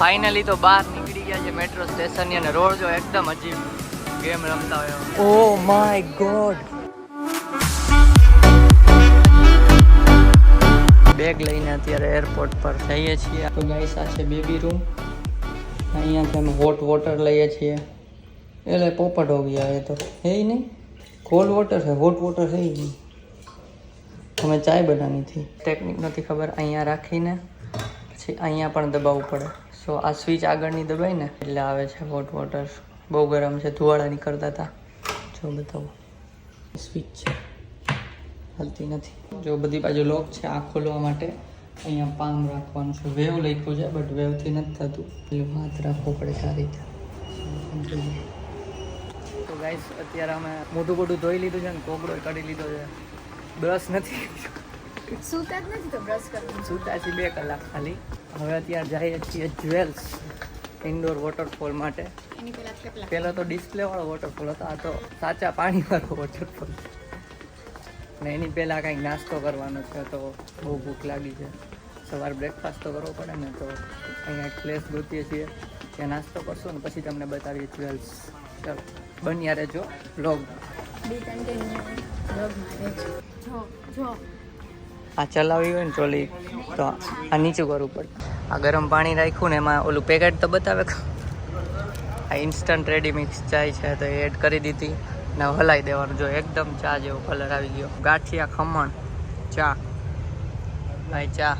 Finally તો બહાર નીકળી ગયા છે મેટ્રો સ્ટેશનની અને રોડ જો એકદમ અજીબ ગેમ રમતા હોય. Oh my God. બેગ લઈને અત્યારે એરપોર્ટ પર જઈએ છીએ. તો ગાઈસ આ છે બેબી રૂમ. અહીંયાથી અમે હોટ વોટર લઈએ છીએ. એટલે પોપટ હો ગયા એ તો હે નહીં. કોલ્ડ વોટર છે, હોટ વોટર છે નહીં. અમે ચાય બનાવી હતી. ટેકનિક નથી ખબર. અહીંયા રાખીને પછી અહીંયા પણ દબાવવું પડે. સો આ સ્વિચ આગળની દબાઈ ને એટલે આવે છે હોટ વોટર. બહુ ગરમ છે, ધુવાળા નીકળતા હતા. જો બતાવો સ્વિચ છે, હાલતી નથી. જો બધી બાજુ લોક છે. આ ખોલવા માટે અહીંયા પામ રાખવાનું છે. વેવ લખ્યું છે બટ વેવથી નથી થતું એટલે હાથ રાખવો પડે સારી રીતે. તો ગાઈસ અત્યારે અમે મોટું મોટું ધોઈ લીધું છે ને કોગળો કાઢી લીધો છે. બ્રશ નથી, સૂતા જ નથી તો બ્રશ કરવું. સૂતા છે 2 કલાક ખાલી. હવે અત્યારે જઈએ છીએ જ્વેલ્સ ઇન્ડોર વોટરફોલ માટે. એની પહેલાં તો ડિસ્પ્લે વાળો વોટરફોલ હતો, આ તો સાચા પાણીવાળો વોટરફોલ. ને એની પહેલાં કંઈક નાસ્તો કરવાનો છે. તો બહુ ભૂખ લાગી છે. સવારે બ્રેકફાસ્ટ તો કરવો પડે ને. તો અહીંયા એક પ્લેસ ગોતીએ છીએ, ત્યાં નાસ્તો કરશું ને પછી તમને બતાવીએ જ્વેલ્સ. ચાલો બન્યા રહેજો બ્લોગ. આ ચલાવી હોય ને ટ્રોલી તો આ નીચું કરવું પડે. આ ગરમ પાણી રાખ્યું ને એમાં ઓલું પેકેટ તો બતાવે. આ ઇન્સ્ટન્ટ રેડી મિક્સ ચાય છે તો એ એડ કરી દીધી ને હલાવી દેવાનું. જો એકદમ ચા જેવો કલર આવી ગયો. ગાંઠિયા, ખમણ, ચા. ભાઈ ચા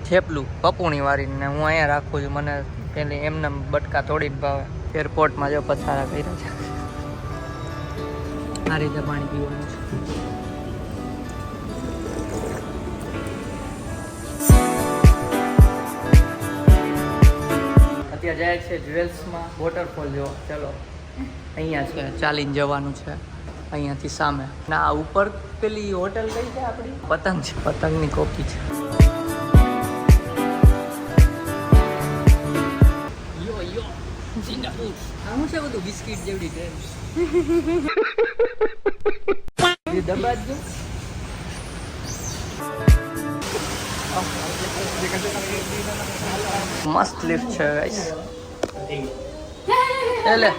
થેપલું પપુણી વાળીને હું અહીંયા રાખું છું. મને પેલી એમને બટકા તોડીને ભાવે. એરપોર્ટમાં જો પથારા કર્યા છે. આ રીતે પાણી પીવાનું છે. અત્યારે જાય છે જ્વેલ્સમાં વોટરફોલ જો. ચલો અહીંયા છે, ચાલીને જવાનું છે અહીંયાથી સામે. ના ઉપર પેલી હોટલ કઈ છે આપણી? પતંગ છે, પતંગની કોપી છે. યો યો સિંગાપુર. આનું છે બધું બિસ્કિટ જેવડી છે. દબા જ મસ્ત લિફ્ટ છે ગાઈસ. એટલે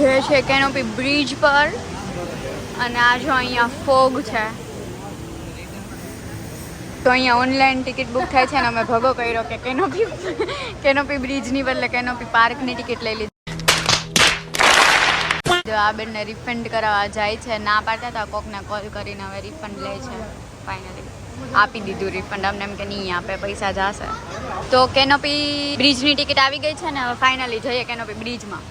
જે છે કેનોપી બ્રિજ પર અને આ જો અહીંયા ફોગ છે. તો અહીંયા ઓનલાઈન ટિકિટ બુક થાય છે ને અમે ભગો કર્યો કે કેનોપી બ્રિજની બદલે કેનોપી પાર્કની ટિકિટ લઈ લીધી. જો આ બેનને રિફંડ કરાવવા જાય છે. ના પાડતા હતા, કોકને કોલ કરીને હવે રિફંડ લે છે. ફાઇનલી આપી દીધું રિફંડ. અમને એમ કે નહીં આપે, પૈસા જશે. તો કેનોપી બ્રિજની ટિકિટ આવી ગઈ છે ને હવે ફાઇનલી જઈએ કેનોપી બ્રિજમાં.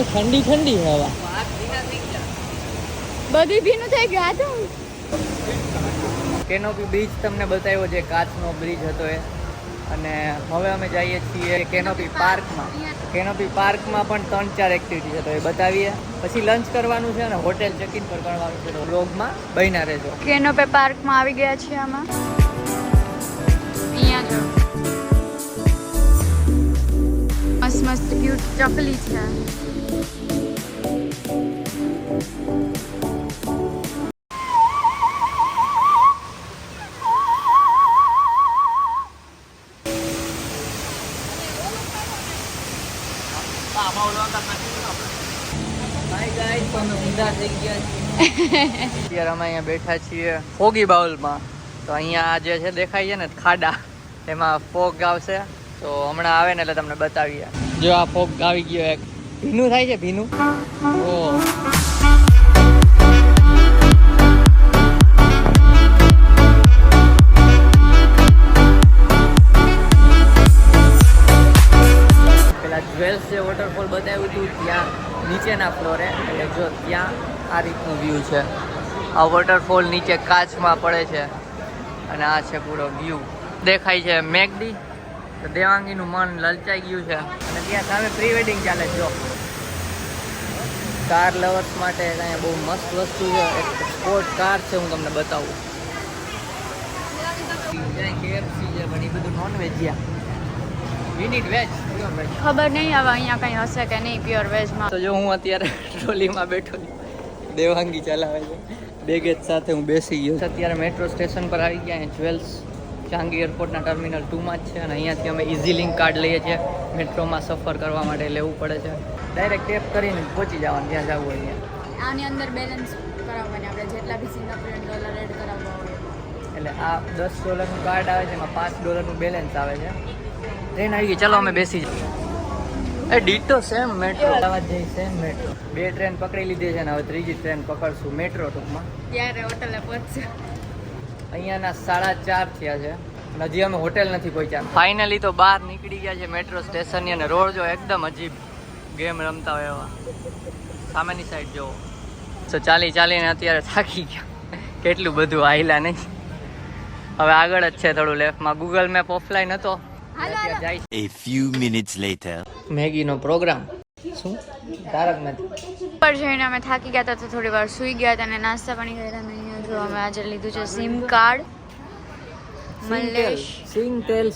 ઠંડી ઠંડી હવા. બધી ભીનું થઈ ગયું. આ તો કેનોપી બ્રિજ તમને બતાવ્યો જે કાચનો બ્રિજ હતો એ. અને હવે અમે જઈએ છીએ કેનોપી પાર્કમાં. કેનોપી પાર્કમાં પણ 3-4 એક્ટિવિટી છે તો એ બતાવીએ. પછી લંચ કરવાનું છે અને હોટેલ ચેક ઇન પર કરવાનું છે. તો વ્લોગમાં બન્યા રહેજો. કેનોપી પાર્કમાં આવી ગયા છીએ આમાં. અહીંયા જો મસ્ત મસ્ત ક્યુટ ચકલી છે. અત્યારે અમે અહીંયા બેઠા છીએ ફોગી બાઉલમાં. તો અહીંયા જે છે દેખાય છે ને ખાડા, એમાં ફોગ આવશે. તો હમણાં આવે ને એટલે તમને બતાવીએ. જો આ ફોગ આવી ગયો. એક ભીનું થાય છે, ભીનું. ઓ પેલા જ્વેલ્સ જે વોટરફોલ બતાવ્યું હતું ત્યાં નીચેના ફ્લોરે. એટલે જો ત્યાં આ રીતનું વ્યૂ છે. આ વોટરફોલ નીચે કાચમાં પડે છે અને આ છે પૂરો વ્યૂ. દેખાય છે મેગડી. તો દેવાંગીનું મન લલચાઈ ગયું છે. અને ત્યાં સામે પ્રી વેડિંગ ચાલે છે. જો કાર લવર્સ માટે અહીંયા બહુ મસ્ત વસ્તુ છે. એક સ્પોર્ટ કાર છે, હું તમને બતાવું. ત્યાં KFC છે પણ એ બધું નોનવેજ. વી નીડ વેજ ખબર નહીં હવે અહીંયા કંઈ હશે કે નહીં પ્યોર વેજમાં. તો જો હું અત્યારે ટ્રોલીમાં બેઠો છું, દેવાંગી ચલાવે છે, બેગેજ સાથે હું બેસી ગયો. અત્યારે મેટ્રો સ્ટેશન પર આવી ગયા. જ્વેલ્સ ચાંગી એરપોર્ટના ટર્મિનલ 2માં જ છે અને અહીંયાથી અમે ઇઝી લિંક કાર્ડ લઈએ છીએ. મેટ્રોમાં સફર કરવા માટે લેવું પડે છે. ડાયરેક્ટ ટેપ કરીને પહોંચી જવાનું જ્યાં જવું હોય ત્યાં. આની અંદર બેલેન્સ કરાવવાની આપણે જેટલા બી સિંગાપોરિયન ડોલર એડ કરાવવા હોય. એટલે આ $10નું કાર્ડ આવે છે, એમાં $5નું બેલેન્સ આવે છે. ટ્રેન આવી ગઈ, ચલો અમે બેસી જઈએ. એ ડીટો સેમ મેટ્રો અમદાવાદ જઈ સેમ મેટ્રો. 2 ટ્રેન પકડી લીધી છે ને હવે ત્રીજી ટ્રેન પકડશું મેટ્રો ટૂંકમાં. ત્યારે હોટલે પહોંચશે. અહીંયાના 4:30 થયા છે અને હજી અમે હોટેલ નથી પહોંચ્યા. ફાઇનલી તો બહાર નીકળી ગયા છે મેટ્રો સ્ટેશનની અને રોડ જો એકદમ અજીબ ગેમ રમતા હોય એવા. સામેની સાઈડ જોવો. તો ચાલીને અત્યારે થાકી ગયા. કેટલું બધું આયલા નહીં. હવે આગળ જ છે થોડું લેફ્ટમાં. ગૂગલ મેપ ઓફલાઈન હતો. અત્યારે જાય છે. A few minutes later. મેગીનો પ્રોગ્રામ શું તારક મહેતા. ઉપર જઈને અમે થાકી ગયા હતા તો થોડી વાર સૂઈ ગયા હતા અને નાસ્તા પાણી કર્યા. અને અહીંયા જો અમે આજે લીધું છે sim card.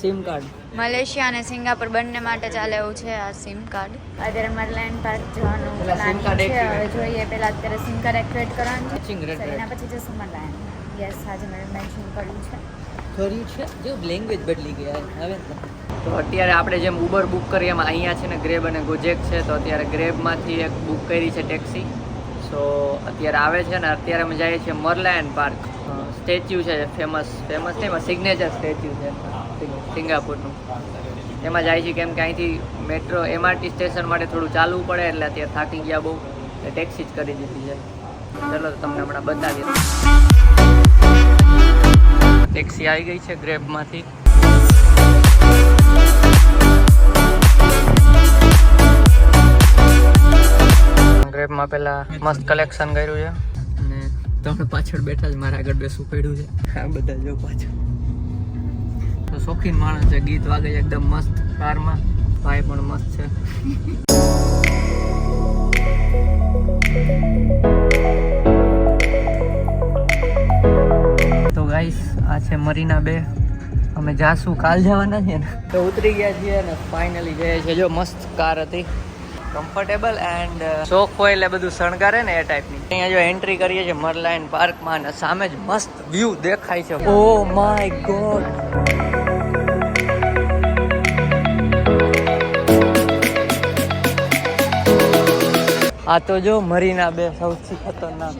Sim card Malaysia અને સિંગાપુર બંને માટે ચાલે એવું છે આ સિમ કાર્ડ. અત્યારે મરલાઈન પાર્ક જવાનું પેલા SIM card plan છે. હવે activate. જોઈએ પેલા અત્યારે સિમ કાર્ડ એક્ટિવેટ કરવાનું છે. Matching red, So, red. એના પછી જશું મરલાઈન. યસ આજે મેં મેન્શન કર્યું છે. કર્યું છે જો લેંગ્વેજ બદલી ગયા હવે. તો અત્યારે આપણે જેમ ઉબર બુક કરીએ એમાં અહીંયા છે ને ગ્રેબ અને ગોજેક છે. તો અત્યારે ગ્રેબમાંથી એક બુક કરી છે ટેક્સી. સો અત્યારે આવે છે ને અત્યારે અમે જઈએ છીએ મરલાયન પાર્ક. સ્ટેચ્યુ છે ફેમસ નહીં સિગ્નેચર સ્ટેચ્યુ છે સિંગાપુરનું. એમાં જાય છે કેમ કે અહીંથી મેટ્રો MRT સ્ટેશન માટે થોડું ચાલવું પડે એટલે અત્યારે થાકી ગયા બહુ. ટેક્સી જ કરી દીધી છે. ચલો તમને હમણાં બતાવીએ. ટેક્સી આવી ગઈ છે ગ્રેબમાંથી. ગ્રેબમાં પેલા મસ્ત કલેક્શન કર્યું છે અને તમે પાછળ બેઠા જ મારે આગળ બેસવું પડ્યું છે. આ બધા જો પાછળ તો શોખીન માણસ છે. ગીત વાગે છે એકદમ મસ્ત કારમાં. ભાઈ પણ મસ્ત છે. તો ગાઈસ આ છે મરીના બે. અમે જાશું કાલ જવાના છીએ ને તો ઉતરી ગયા છીએ ને ફાઇનલી જઈએ છીએ. જો મસ્ત કાર હતી, કમ્ફર્ટેબલ એન્ડ શોખ હોય એટલે બધું શણગારે ને એ ટાઈપની. અહીંયા જો એન્ટ્રી કરીએ છીએ મરલાયન પાર્કમાં અને સામે જ મસ્ત વ્યૂ દેખાય છે. Oh my God. આ તો જો મરીના બે સૌથી ખતરનાક.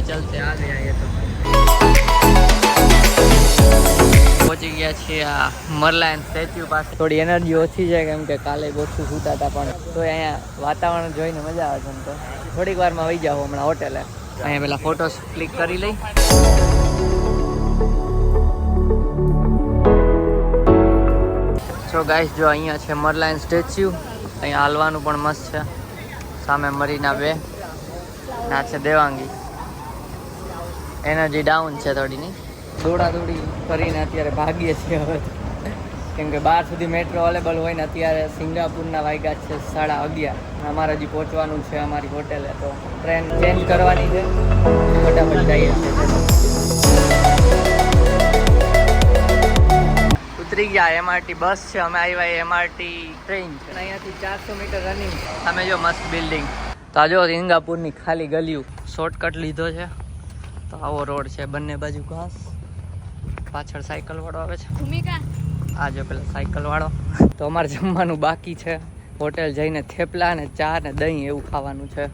चलते आ गया ये तो. પહોંચી ગયા છીએ આ મરલાયન સ્ટેચ્યુ પાસે. થોડી એનર્જી ઓછી છે કેમ કે કાલે ઓછું સૂતા હતા પણ તો અહીંયા વાતાવરણ જોઈને મજા આવે છે. તો થોડીક વારમાં વહી જાવ હમણાં હોટેલે. અહીંયા પેલા ફોટોસ ક્લિક કરી લઈ. સો ગાઈસ જો અહીંયા છે મરલાયન સ્ટેચ્યુ. અહીંયા હાલવાનું પણ મસ્ત છે. સામે મરીના બે ના છે દેવાંગી. એનર્જી ડાઉન છે થોડી ની. દોડી કરીને અત્યારે ભાગીએ છીએ હવે કેમ કે 12 સુધી મેટ્રો અવેલેબલ હોય ને અત્યારે સિંગાપુરના વાગ્યા છે 11:30. અમારે હજી પહોંચવાનું છે અમારી હોટેલે. તો ટ્રેન ચેન્જ કરવાની છે. ફટાફટ જઈએ છીએ. ઉતરી ગયા. MRT બસ છે. અમે આવ્યા MRT ટ્રેન છે. અહીંયાથી 400 મીટર રનિંગ. અમે જો મસ્ત બિલ્ડિંગ. તો આ જો સિંગાપુરની ખાલી ગલીઓ. શોર્ટકટ લીધો છે. તો આવો રોડ છે. બંને બાજુ ઘાસ. પાછળ સાયકલ વાળો આવે છે. ભૂમિકા આ જો પેલા સાયકલ વાળો. તો અમારે જમવાનું બાકી છે. હોટેલ જઈને થેપલા ને ચા ને દહીં એવું ખાવાનું છે.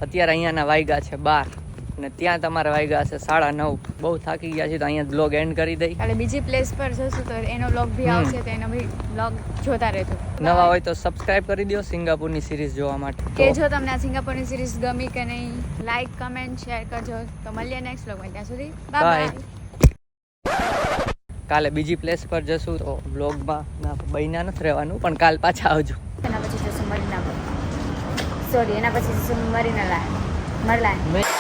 અત્યારે અહીંયાના વાગ્યા છે 12 અને ત્યાં તમારે વાગ્યા છે 9:30. બહુ થાકી ગયા છે તો અહીંયા બ્લોગ એન્ડ કરી દઈ. કાલે બીજી પ્લેસ પર જશું તો એનો વ્લોગ ભી આવશે. તો એનો ભી વ્લોગ જોતા રહેજો. નવા હોય તો સબસ્ક્રાઇબ કરી દો સિંગાપુરની સિરીઝ જોવા માટે. કે જો તમને આ સિંગાપુરની સિરીઝ ગમી કે નહીં, લાઈક કમેન્ટ શેર કરજો. તો મળીએ નેક્સ્ટ વ્લોગમાં. ત્યાં સુધી બાય Bye. બાય. કાલે બીજી પ્લેસ પર જશું તો બ્લોગમાં ના બહીના નથી રહેવાનું પણ કાલ પાછા આવજો. એના પછી જશું મરીના. સોરી એના પછી જશું મરીના મરલાયન.